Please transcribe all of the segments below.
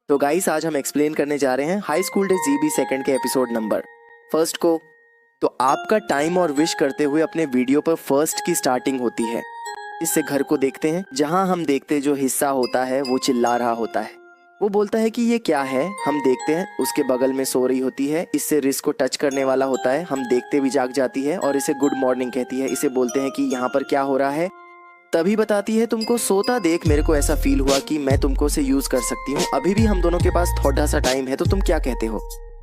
तो गाइस आज हम एक्सप्लेन करने जा रहे हैं high school days GB second के एपिसोड नंबर फर्स्ट को। तो आपका टाइम और विश करते हुए अपने वीडियो पर फर्स्ट की स्टार्टिंग होती है। इससे घर को देखते हैं, जहां हम देखते जो हिस्सा होता है वो चिल्ला रहा होता है। वो बोलता है कि ये क्या है। हम देखते हैं उसके बगल में सो रही होती है। इससे रिस को टच करने वाला होता है। हम देखते भी जाग जाती है और इसे गुड मॉर्निंग कहती है। इसे बोलते हैं कि यहाँ पर क्या हो रहा है। तभी बताती है तुमको सोता देख मेरे को ऐसा फील हुआ कि मैं तुमको से यूज कर सकती हूँ। अभी भी हम दोनों के पास थोड़ा सा टाइम है, तो तुम क्या कहते हो।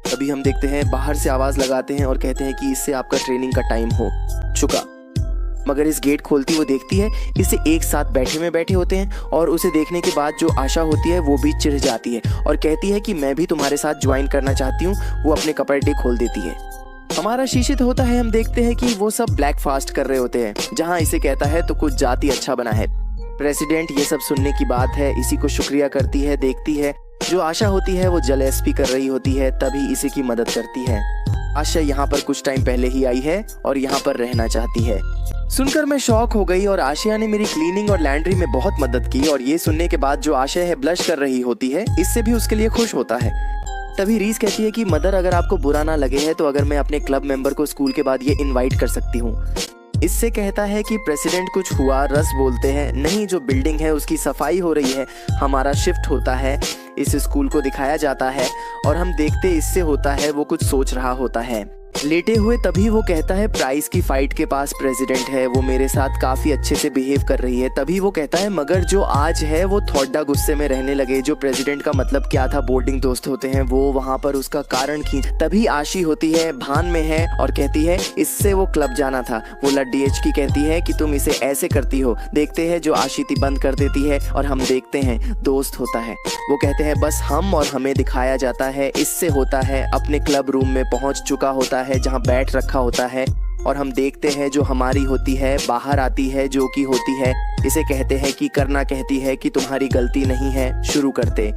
तभी हम देखते हैं बाहर से आवाज लगाते हैं और कहते हैं कि इससे आपका ट्रेनिंग का टाइम हो चुका। मगर इस गेट खोलती वो देखती है इसे एक साथ बैठे होते हैं और उसे देखने के बाद जो आशा होती है वो भी चिढ़ जाती है और कहती है कि मैं भी तुम्हारे साथ ज्वाइन करना चाहती हूँ। वो अपने कपड़े खोल देती है। हमारा शीशित होता है। हम देखते हैं कि वो सब ब्लैक फास्ट कर रहे होते हैं, जहां इसे कहता है तो कुछ जाति अच्छा बना है। प्रेसिडेंट ये सब सुनने की बात है, इसी को शुक्रिया करती है। देखती है जो आशा होती है वो जलेस्पी कर रही होती है, तभी इसी की मदद करती है। आशा यहाँ पर कुछ टाइम पहले ही आई है और यहाँ पर रहना चाहती है। सुनकर मैं शॉक हो गई और आशिया ने मेरी क्लीनिंग और लैंड्री में बहुत मदद की। और ये सुनने के बाद जो आशा है ब्लश कर रही होती है, इससे भी उसके लिए खुश होता है। तभी रीस कहती है कि मदर अगर आपको बुरा ना लगे है तो अगर मैं अपने क्लब मेंबर को स्कूल के बाद ये इनवाइट कर सकती हूँ। इससे कहता है कि प्रेसिडेंट कुछ हुआ। रस बोलते हैं नहीं, जो बिल्डिंग है उसकी सफाई हो रही है। हमारा शिफ्ट होता है, इस स्कूल को दिखाया जाता है और हम देखते इससे होता है वो कुछ सोच रहा होता है लेटे हुए। तभी वो कहता है प्राइस की फाइट के पास प्रेसिडेंट है, वो मेरे साथ काफी अच्छे से बिहेव कर रही है। तभी वो कहता है मगर जो आज है वो थोड़ा गुस्से में रहने लगे। जो प्रेसिडेंट का मतलब क्या था, बोर्डिंग दोस्त होते हैं वो वहां पर उसका कारण खींच। तभी आशी होती है, भान में है और कहती है इससे वो क्लब जाना था। वो लड्डीएच की कहती है कि तुम इसे ऐसे करती हो। देखते हैं जो आशी थी बंद कर देती है और हम देखते हैं दोस्त होता है। वो कहते हैं बस हम और हमें दिखाया जाता है। इससे होता है अपने क्लब रूम में पहुंच चुका होता है जहां बैठ रखा होता है और हम देखते हैं जो हमारी होती है बाहर आती है, जो कि होती है इसे कहते हैं कि करना, कहती है कि तुम्हारी गलती नहीं है। शुरू करते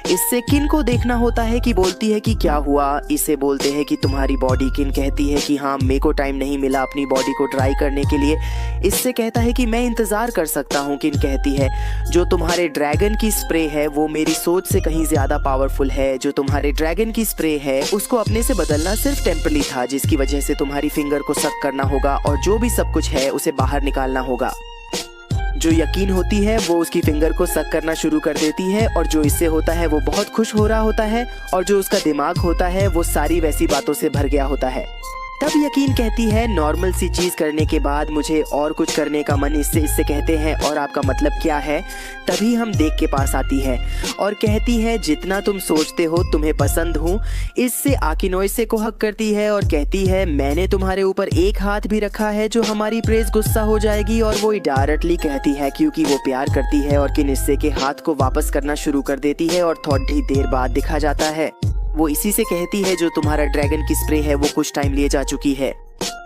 इससे किन को देखना होता है कि बोलती है कि क्या हुआ। इसे बोलते हैं कि तुम्हारी बॉडी। किन कहती है कि हाँ मेरे को टाइम नहीं मिला अपनी बॉडी को ट्राई करने के लिए। इससे कहता है कि मैं इंतजार कर सकता हूँ। किन कहती है जो तुम्हारे ड्रैगन की स्प्रे है वो मेरी सोच से कहीं ज्यादा पावरफुल है। जो तुम्हारे ड्रैगन की स्प्रे है उसको अपने से बदलना सिर्फ टेम्पररी था, जिसकी वजह से तुम्हारी फिंगर को सक करना होगा और जो भी सब कुछ है उसे बाहर निकालना होगा। जो यकीन होती है वो उसकी फिंगर को सक करना शुरू कर देती है और जो इससे होता है वो बहुत खुश हो रहा होता है और जो उसका दिमाग होता है वो सारी वैसी बातों से भर गया होता है। तब यकीन कहती है नॉर्मल सी चीज करने के बाद मुझे और कुछ करने का मन। इससे कहते हैं और आपका मतलब क्या है। तभी हम देख के पास आती है और कहती है जितना तुम सोचते हो तुम्हें पसंद हूँ। इससे आकिनोय से को हक करती है और कहती है मैंने तुम्हारे ऊपर एक हाथ भी रखा है। जो हमारी प्रेस गुस्सा हो जाएगी और वो डायरेक्टली कहती है क्योंकि वो प्यार करती है और किन हिस्से के हाथ को वापस करना शुरू कर देती है और थोड़ी देर बाद दिखा जाता है वो इसी से कहती है जो तुम्हारा ड्रैगन की स्प्रे है वो कुछ टाइम लिए जा चुकी है।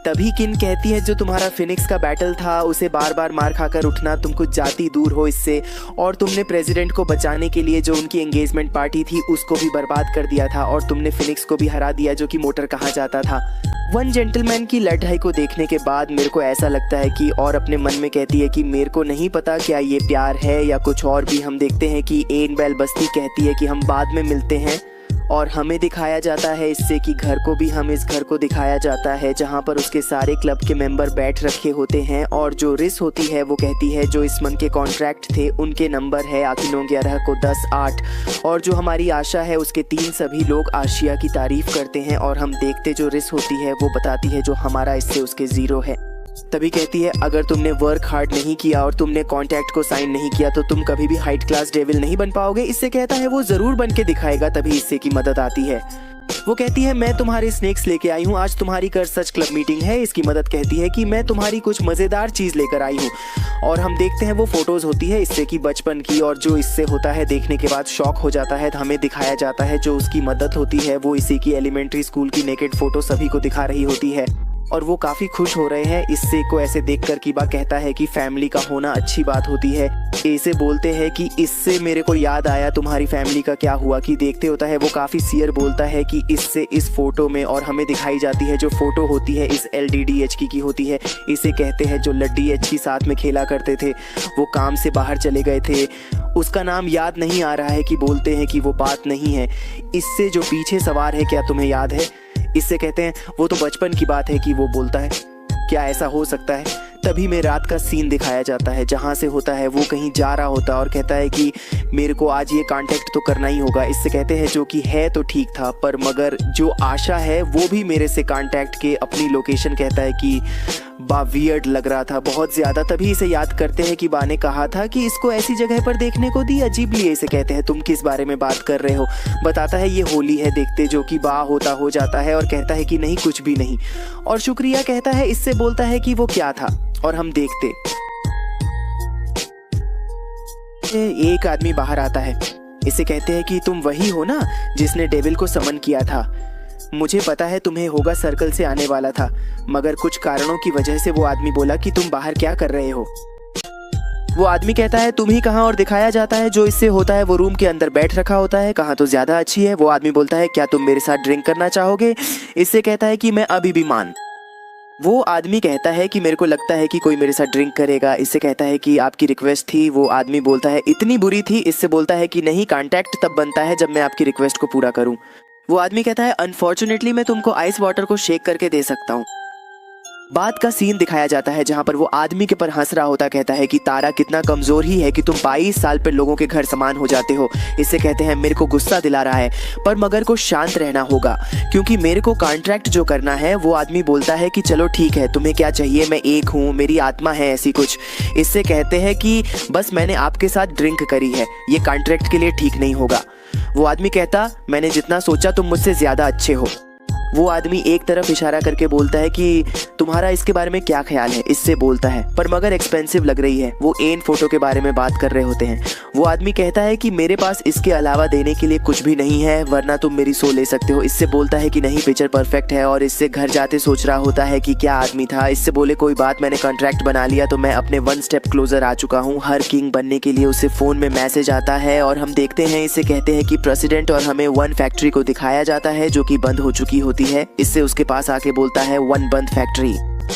तभी किन कहती है जो तुम्हारा फिनिक्स का बैटल था उसे बार बार मार खाकर उठना, तुम कुछ जाती दूर हो इससे और तुमने प्रेसिडेंट को बचाने के लिए जो उनकी एंगेजमेंट पार्टी थी उसको भी बर्बाद कर दिया था और तुमने फिनिक्स को भी हरा दिया जो कि मोटर कहा जाता था। वन जेंटलमैन की लड़ाई को देखने के बाद मेरे को ऐसा लगता है कि और अपने मन में कहती है कि मेरे को नहीं पता क्या ये प्यार है या कुछ और भी। हम देखते हैं कि एन बेल बस्ती कहती है कि हम बाद में मिलते हैं और हमें दिखाया जाता है इससे कि घर को भी हम इस घर को दिखाया जाता है जहां पर उसके सारे क्लब के मेंबर बैठ रखे होते हैं। और जो रिस होती है वो कहती है जो इस मन के कॉन्ट्रैक्ट थे उनके नंबर है आकिनो 11 को 10 8 और जो हमारी आशा है उसके 3 सभी लोग आशिया की तारीफ करते हैं। और हम देखते जो रिस होती है वो बताती है जो हमारा इससे उसके 0 है। तभी कहती है अगर तुमने वर्क हार्ड नहीं किया और तुमने कॉन्ट्रैक्ट को साइन नहीं किया तो तुम कभी भी हाइट क्लास डेविल नहीं बन पाओगे। इससे कहता है वो जरूर बन के दिखाएगा। तभी इससे की मदद आती है। वो कहती है मैं तुम्हारे स्नेक्स लेके आई हूँ, आज तुम्हारी कर सच क्लब मीटिंग है। इसकी मदद कहती है कि मैं तुम्हारी कुछ मजेदार चीज लेकर आई हूँ और हम देखते हैं वो फोटोज होती है इससे की बचपन की और जो इससे होता है देखने के बाद शॉक हो जाता है। हमें दिखाया जाता है जो उसकी मदद होती है वो इसी की एलिमेंट्री स्कूल की नेकेड फोटो सभी को दिखा रही होती है और वो काफ़ी खुश हो रहे हैं इससे को ऐसे देखकर। कीबा कहता है कि फैमिली का होना अच्छी बात होती है। ऐसे बोलते हैं कि इससे मेरे को याद आया तुम्हारी फैमिली का क्या हुआ। कि देखते होता है वो काफ़ी सियर बोलता है कि इससे इस फोटो में, और हमें दिखाई जाती है जो फोटो होती है इस LDDHK की होती है। इसे कहते हैं जो लड्डी HK साथ में खेला करते थे, वो काम से बाहर चले गए थे, उसका नाम याद नहीं आ रहा है। कि बोलते हैं कि वो बात नहीं है, इससे जो पीछे सवार है क्या तुम्हें याद है। इससे कहते हैं वो तो बचपन की बात है। कि वो बोलता है क्या ऐसा हो सकता है। तभी में रात का सीन दिखाया जाता है जहाँ से होता है वो कहीं जा रहा होता है और कहता है कि मेरे को आज ये कांटेक्ट तो करना ही होगा। इससे कहते हैं जो कि है तो ठीक था, पर मगर जो आशा है वो भी मेरे से कांटेक्ट के अपनी लोकेशन कहता है कि बा वियर्ड लग रहा था बहुत ज़्यादा। तभी इसे याद करते हैं कि बा ने कहा था कि इसको ऐसी जगह पर देखने को दी, अजीब लिए। इसे कहते हैं तुम किस बारे में बात कर रहे हो। बताता है ये होली है देखते, जो कि बा होता हो जाता है और कहता है कि नहीं कुछ भी नहीं, और शुक्रिया कहता है। इससे बोलता है कि वो क्या था, और हम देखते एक आदमी बाहर आता है। इसे कहते हैं कि तुम वही हो ना जिसने डेविल को समन किया था। मुझे पता है तुम्हें होगा सर्कल से आने वाला था, मगर कुछ कारणों की वजह से वो आदमी बोला कि तुम बाहर क्या कर रहे हो। वो आदमी कहता है तुम ही कहाँ, और दिखाया जाता है जो इससे होता है वो रूम के अंदर बैठ रखा होता है। कहाँ तो ज़्यादा अच्छी है। वो आदमी बोलता है क्या तुम मेरे साथ ड्रिंक करना चाहोगे। इससे कहता है कि मैं अभी भी मान। वो आदमी कहता है कि मेरे को लगता है कि कोई मेरे साथ ड्रिंक करेगा। इससे कहता है कि आपकी रिक्वेस्ट थी। वो आदमी बोलता है इतनी बुरी थी। इससे बोलता है कि नहीं, कांटेक्ट तब बनता है जब मैं आपकी रिक्वेस्ट को पूरा करूं। वो आदमी कहता है अनफॉर्चुनेटली मैं तुमको आइस वाटर को शेक करके दे सकता हूँ। बाद का सीन दिखाया जाता है जहाँ पर वो आदमी के पर हंस रहा होता। कहता है कि तारा कितना कमज़ोर ही है कि तुम 22 साल पर लोगों के घर समान हो जाते हो। इससे कहते हैं मेरे को गुस्सा दिला रहा है, पर मगर को शांत रहना होगा क्योंकि मेरे को कॉन्ट्रैक्ट जो करना है। वो आदमी बोलता है कि चलो ठीक है, तुम्हें क्या चाहिए, मैं एक हूँ, मेरी आत्मा है, ऐसी कुछ। इससे कहते हैं कि बस मैंने आपके साथ ड्रिंक करी है, ये कॉन्ट्रैक्ट के लिए ठीक नहीं होगा। वो आदमी कहता मैंने जितना सोचा तुम मुझसे ज़्यादा अच्छे हो। वो आदमी एक तरफ इशारा करके बोलता है कि तुम्हारा इसके बारे में क्या ख्याल है। इससे बोलता है पर मगर एक्सपेंसिव लग रही है। वो एन फोटो के बारे में बात कर रहे होते हैं। वो आदमी कहता है कि मेरे पास इसके अलावा देने के लिए कुछ भी नहीं है, वरना तुम मेरी सो ले सकते हो। इससे बोलता है कि नहीं, पिक्चर परफेक्ट है। और इससे घर जाते सोच रहा होता है कि क्या आदमी था। इससे बोले कोई बात, मैंने कॉन्ट्रैक्ट बना लिया तो मैं अपने 1 स्टेप क्लोजर आ चुका हूँ हर किंग बनने के लिए। उसे फ़ोन में मैसेज आता है और हम देखते हैं इसे कहते हैं कि प्रेसिडेंट, और हमें 1 फैक्ट्री को दिखाया जाता है जो कि बंद हो चुकी होती है। इससे उसके पास आके बोलता है 1 बंद फैक्ट्री।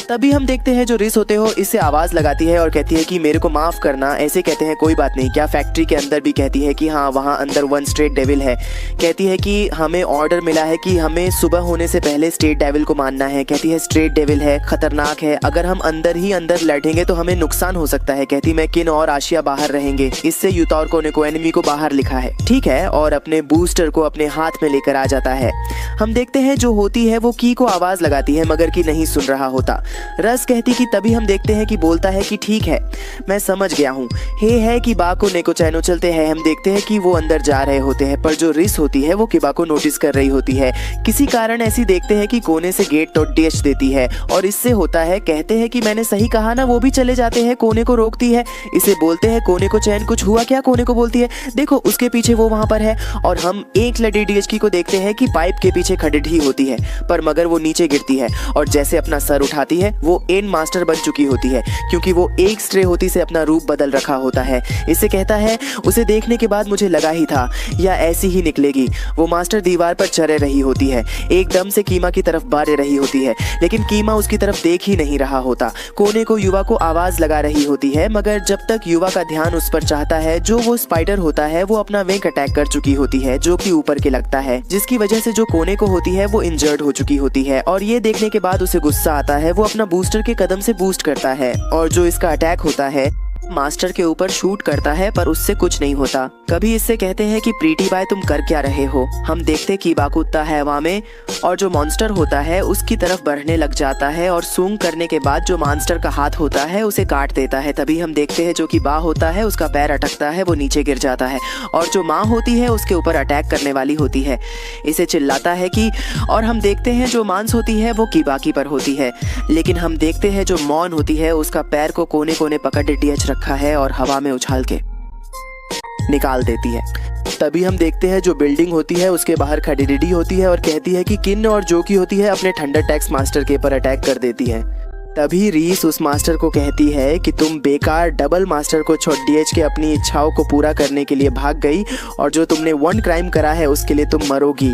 तभी हम देखते हैं जो रिस होते हो इससे आवाज़ लगाती है और कहती है कि मेरे को माफ़ करना। ऐसे कहते हैं कोई बात नहीं। क्या फैक्ट्री के अंदर भी कहती है कि हाँ वहाँ अंदर 1 स्ट्रेट डेविल है। कहती है कि हमें ऑर्डर मिला है कि हमें सुबह होने से पहले स्ट्रेट डेविल को मानना है। कहती है स्ट्रेट डेविल है, खतरनाक है, अगर हम अंदर ही अंदर लड़ेंगे तो हमें नुकसान हो सकता है। कहती मैं किन और आशिया बाहर रहेंगे। इससे यूतौर कोने को एनिमी को बाहर लिखा है, ठीक है, और अपने बूस्टर को अपने हाथ में लेकर आ जाता है। हम देखते हैं जो होती है वो की को आवाज़ लगाती है मगर की नहीं सुन रहा होता। रस कहती कि तभी हम देखते हैं कि बोलता है कि ठीक है मैं समझ गया हूँ। हे है कि बा को नेको चैनो चलते हैं। हम देखते हैं कि वो अंदर जा रहे होते हैं, पर जो रिस होती है वो किबा को नोटिस कर रही होती है। किसी कारण ऐसी देखते हैं कि कोने से गेट तो डेश देती है और इससे होता है। कहते हैं कि मैंने सही कहा ना, वो भी चले जाते हैं। कोने को रोकती है। इसे बोलते हैं कोने को चैन कुछ हुआ क्या। कोने को बोलती है देखो उसके पीछे वो वहाँ पर है, और हम एक लड़ी DHK को देखते हैं कि पाइप के पीछे खड़िट ही होती है, पर मगर वो नीचे गिरती है और जैसे अपना सर उठाती है वो एन मास्टर बन चुकी होती है क्योंकि वो एक स्ट्रे होती से अपना रूप बदल रखा होता है। इससे कहता है उसे देखने के बाद मुझे लगा ही था या ऐसी ही निकलेगी। वो मास्टर दीवार पर चढ़ रही होती है, एकदम से कीमा की तरफ बढ़ रही होती है, लेकिन कीमा उसकी तरफ देख ही नहीं रहा होता। कोने को युवा को आवाज लगा रही होती है, मगर जब तक युवा का ध्यान उस पर चाहता है जो वो स्पाइडर होता है वो अपना विंग अटैक कर चुकी होती है जो कि ऊपर के लगता है, जिसकी वजह से जो कोने को होती है वो इंजर्ड हो चुकी होती है। और ये देखने के बाद उसे गुस्सा आता है। वो अपना बूस्टर के कदम से बूस्ट करता है और जो इसका अटैक होता है मास्टर के ऊपर शूट करता है, पर उससे कुछ नहीं होता। कभी इससे कहते हैं कि प्रीटी बाय तुम कर क्या रहे हो। हम देखते कि बाकुत्ता है हवा में और जो मॉन्स्टर होता है उसकी तरफ बढ़ने लग जाता है और सूंघ करने के बाद जो मॉन्स्टर का हाथ होता है उसे काट देता है। तभी हम देखते हैं जो कि बा होता है उसका पैर अटकता है, वो नीचे गिर जाता है और जो माँ होती है उसके ऊपर अटैक करने वाली होती है। इसे चिल्लाता है कि, और हम देखते हैं जो मांस होती है वो की पर होती है, लेकिन हम देखते हैं जो मौन होती है उसका पैर को कोने कोने पकड़ DH रखा है और हवा में उछाल के निकाल देती है। तभी हम देखते हैं जो बिल्डिंग होती है उसके बाहर खड़ी डिडी होती है और कहती है कि किन और जो की होती है अपने थंडर टैक्स मास्टर के ऊपर अटैक कर देती है। तभी रीस उस मास्टर को कहती है कि तुम बेकार डबल मास्टर को छोड़ डीएच के अपनी इच्छाओं को पूरा करने के लिए भाग गई और जो तुमने वन क्राइम करा है उसके लिए तुम मरोगी।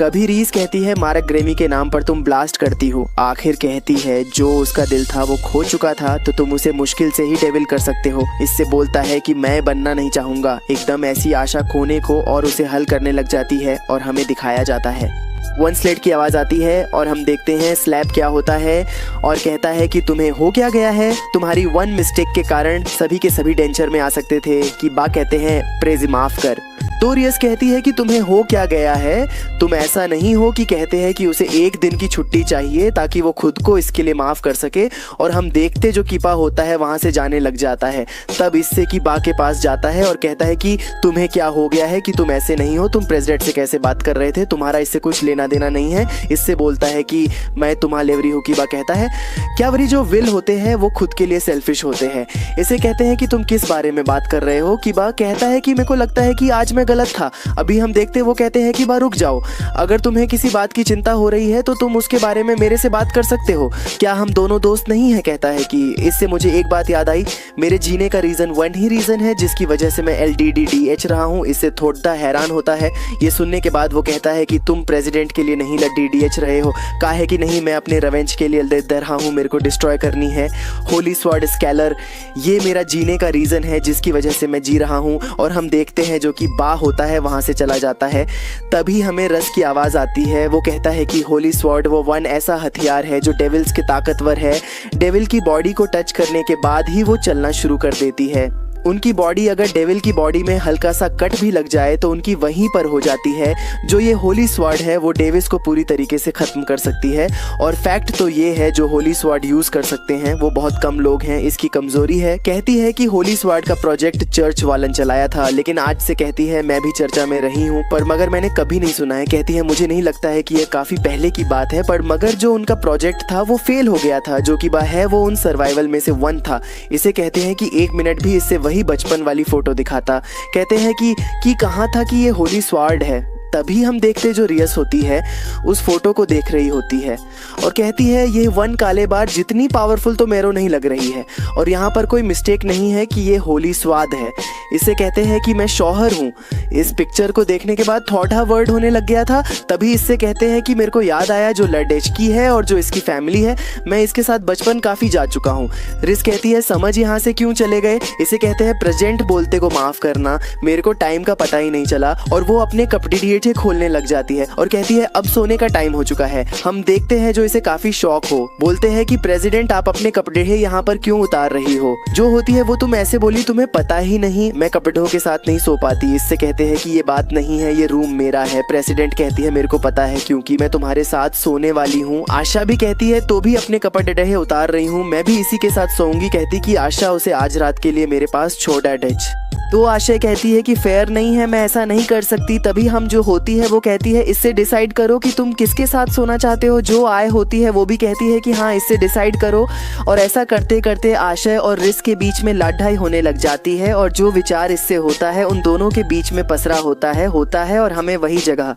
कभी रीस कहती है मार्क ग्रेमी के नाम पर तुम ब्लास्ट करती हो। आखिर कहती है जो उसका दिल था वो खो चुका था तो तुम उसे मुश्किल से ही डेविल कर सकते हो। इससे बोलता है कि मैं बनना नहीं चाहूँगा। एकदम ऐसी आशा खोने को और उसे हल करने लग जाती है और हमें दिखाया जाता है। वन स्लेट की आवाज़ आती है और हम देखते हैं स्लैप क्या होता है और कहता है कि तुम्हें हो क्या गया है, तुम्हारी वन मिस्टेक के कारण सभी के सभी डेंजर में आ सकते थे। कि बा कहते हैं प्रेज़ माफ़ कर। तो रियस कहती है कि तुम्हें हो क्या गया है, तुम ऐसा नहीं हो। कि कहते हैं कि उसे एक दिन की छुट्टी चाहिए ताकि वो खुद को इसके लिए माफ़ कर सके। और हम देखते जो कीपा होता है वहाँ से जाने लग जाता है। तब इससे की बा के पास जाता है और कहता है कि तुम्हें क्या हो गया है कि तुम ऐसे नहीं हो, तुम प्रेसिडेंट से कैसे बात कर रहे थे, तुम्हारा इससे कुछ लेना देना नहीं है। इससे बोलता है कि मैं तुम्हारा लेवरी हूँ। कीबा कहता है क्या वरी जो विल होते हैं वो खुद के लिए सेल्फिश होते हैं। इसे कहते हैं कि तुम किस बारे में बात कर रहे हो। कीबा कहता है कि मेरे को लगता है कि आज मैं गलत था। अभी हम देखते वो कहते हैं कि बा रुक जाओ, अगर तुम्हें किसी बात की चिंता हो रही है तो तुम उसके बारे में मेरे से बात कर सकते हो। क्या हम दोनों दोस्त नहीं है। कहता है कि इससे मुझे एक बात याद आई, मेरे जीने का रीज़न वन ही रीज़न है जिसकी वजह से मैं LDDDH रहा हूँ। इससे थोड़ा हैरान होता है। ये सुनने के बाद वो कहता है कि तुम प्रेसिडेंट के लिए नहीं LDDH रहे हो। काहे कि नहीं, मैं अपने रिवेंज के लिए लड़ रहा हूँ, मेरे को डिस्ट्रॉय करनी है। होली स्वॉर्ड स्केलर ये मेरा जीने का रीज़न है जिसकी वजह से मैं जी रहा हूँ। और हम देखते हैं जो कि बा होता है वहाँ से चला जाता है। तभी हमें रस की आवाज़ आती है। वो कहता है कि होली स्वॉर्ड वो वन ऐसा हथियार है जो डेविल्स के ताकतवर है। डेविल की बॉडी को टच करने के बाद ही वो चलना शुरू कर देती है। उनकी बॉडी अगर डेविल की बॉडी में हल्का सा कट भी लग जाए तो उनकी वहीं पर हो जाती है। जो ये होली स्वॉर्ड है वो डेविस को पूरी तरीके से ख़त्म कर सकती है। और फैक्ट तो ये है जो होली स्वॉर्ड यूज़ कर सकते हैं वो बहुत कम लोग हैं। इसकी कमज़ोरी है। कहती है कि होली स्वॉर्ड का प्रोजेक्ट चर्च वालन चलाया था, लेकिन आज से कहती है मैं भी चर्चा में रही हूँ पर मगर मैंने कभी नहीं सुना है। कहती है मुझे नहीं लगता है कि ये काफ़ी पहले की बात है, पर मगर जो उनका प्रोजेक्ट था वो फेल हो गया था। जो कि बा है वो उन सर्वाइवल में से वन था। इसे कहते हैं कि एक मिनट भी इससे वही बचपन वाली फोटो दिखाता। कहते हैं कि कहाँ था कि ये होली स्वॉर्ड है। तभी हम देखते जो रियस होती है उस फोटो को देख रही होती है और कहती है ये वन काले बार जितनी पावरफुल तो मेरो नहीं लग रही है और यहाँ पर कोई मिस्टेक नहीं है कि ये होली स्वाद है। इसे कहते हैं कि मैं शौहर हूँ। इस पिक्चर को देखने के बाद थॉटा वर्ड होने लग गया था। तभी इससे कहते हैं कि मेरे को याद आया जो लडेचकी है और जो इसकी फैमिली है, मैं इसके साथ बचपन काफ़ी जा चुका हूँ। रिस कहती है समझ यहाँ से क्यों चले गए। इसे कहते हैं प्रेजेंट बोलते को माफ़ करना, मेरे को टाइम का पता ही नहीं चला। और वो अपने कपड़े खोलने लग जाती है और कहती है अब सोने का टाइम हो चुका है। हम देखते हैं जो इसे काफी शौक हो। बोलते हैं कि प्रेसिडेंट आप अपने कपड़े यहाँ पर क्यों उतार रही हो। जो होती है वो तुम ऐसे बोली तुम्हें पता ही नहीं, मैं कपड़ों के साथ नहीं सो पाती। इससे कहते हैं कि ये बात नहीं है, ये रूम मेरा है। प्रेसिडेंट कहती है मेरे को पता है क्योंकि मैं तुम्हारे साथ सोने वाली हूँ। आशा भी कहती है तो भी अपने कपड़े उतार रही हूँ, मैं भी इसी के साथ सोऊंगी। कहती कि आशा उसे आज रात के लिए मेरे पास छोड़ा डच। तो आशा कहती है कि फेयर नहीं है, मैं ऐसा नहीं कर सकती। तभी हम जो होती है वो कहती है इससे डिसाइड करो कि तुम किसके साथ सोना चाहते हो। जो आय होती है वो भी कहती है कि हाँ इससे डिसाइड करो। और ऐसा करते करते आशय और रिस के बीच में लड़ाई होने लग जाती है और जो विचार इससे होता है उन दोनों के बीच में पसरा होता है और हमें वही जगह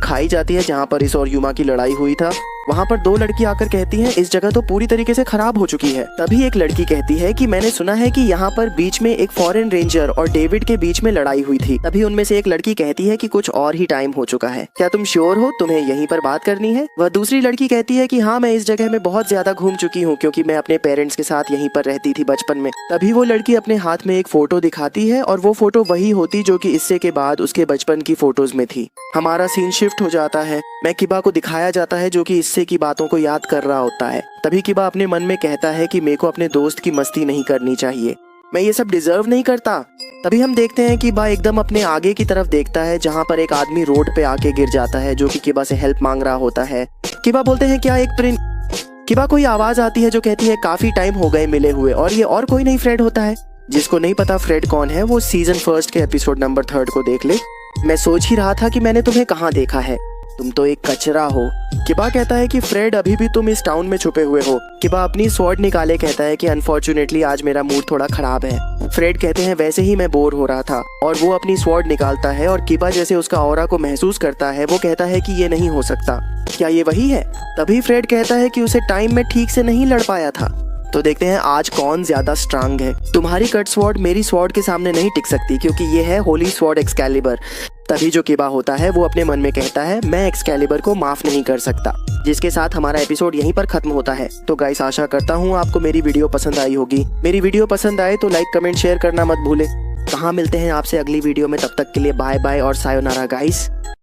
खाई जाती है जहाँ पर इस और युमा की लड़ाई हुई था। वहाँ पर दो लड़की आकर कहती हैं इस जगह तो पूरी तरीके से खराब हो चुकी है। तभी एक लड़की कहती है कि मैंने सुना है कि यहाँ पर बीच में एक फॉरेन रेंजर और डेविड के बीच में लड़ाई हुई थी। तभी उनमें से एक लड़की कहती है कि कुछ और ही टाइम हो चुका है, क्या तुम श्योर हो तुम्हें यहीं पर बात करनी है। वह दूसरी लड़की कहती है कि हाँ मैं इस जगह में बहुत ज्यादा घूम चुकी हूँ क्योंकि मैं अपने पेरेंट्स के साथ यहीं पर रहती थी बचपन में। तभी वो लड़की अपने हाथ में एक फोटो दिखाती है और वो फोटो वही होती जो कि इससे के बाद उसके बचपन की फोटोज में थी। हमारा सीन शिफ्ट हो जाता है। मैं किबा को दिखाया जाता है जो कि इससे की बातों को याद कर रहा होता है। तभी किबा अपने मन में कहता है कि मेरे को अपने दोस्त की मस्ती नहीं करनी चाहिए, मैं ये सब डिजर्व नहीं करता। तभी हम देखते हैं कि बा एकदम अपने आगे की तरफ देखता है जहाँ पर एक आदमी रोड पे आके गिर जाता है जो कि किबा से हेल्प मांग रहा होता है। किबा बोलते हैं क्या एक किबा कोई आवाज आती है जो कहती है काफी टाइम हो गए मिले हुए और ये और कोई नहीं फ्रेड होता है। जिसको नहीं पता फ्रेड कौन है वो सीजन 1 के एपिसोड नंबर 3 को देख ले। मैं सोच ही रहा था कि मैंने तुम्हें कहाँ देखा है। तुम तो एक कचरा हो। किबा कहता है कि फ्रेड अभी भी तुम इस टाउन में छुपे हुए हो। किबा अपनी स्वॉर्ड निकाले कहता है कि अनफॉर्चुनेटली आज मेरा मूड थोड़ा खराब है। फ्रेड कहते हैं वैसे ही मैं बोर हो रहा था, और वो अपनी स्वॉर्ड निकालता है और किबा जैसे उसका ऑरा को महसूस करता है वो कहता है कि ये नहीं हो सकता, क्या ये वही है? तभी फ्रेड कहता है कि उसे टाइम में ठीक से नहीं लड़ पाया था। तो देखते हैं आज कौन ज्यादा स्ट्रांग है। तुम्हारी कट स्वॉर्ड मेरी स्वॉर्ड के सामने नहीं टिक सकती क्योंकि ये है होली स्वॉर्ड एक्सकैलिबर। तभी जो किबा होता है वो अपने मन में कहता है मैं एक्सकैलिबर को माफ नहीं कर सकता। जिसके साथ हमारा एपिसोड यहीं पर खत्म होता है। तो गाइस आशा करता हूँ आपको मेरी वीडियो पसंद आई होगी। मेरी वीडियो पसंद आए तो लाइक कमेंट शेयर करना मत भूले। कहाँ मिलते हैं आपसे अगली वीडियो में, तब तक के लिए बाय बाय और सायोनारा गाइस।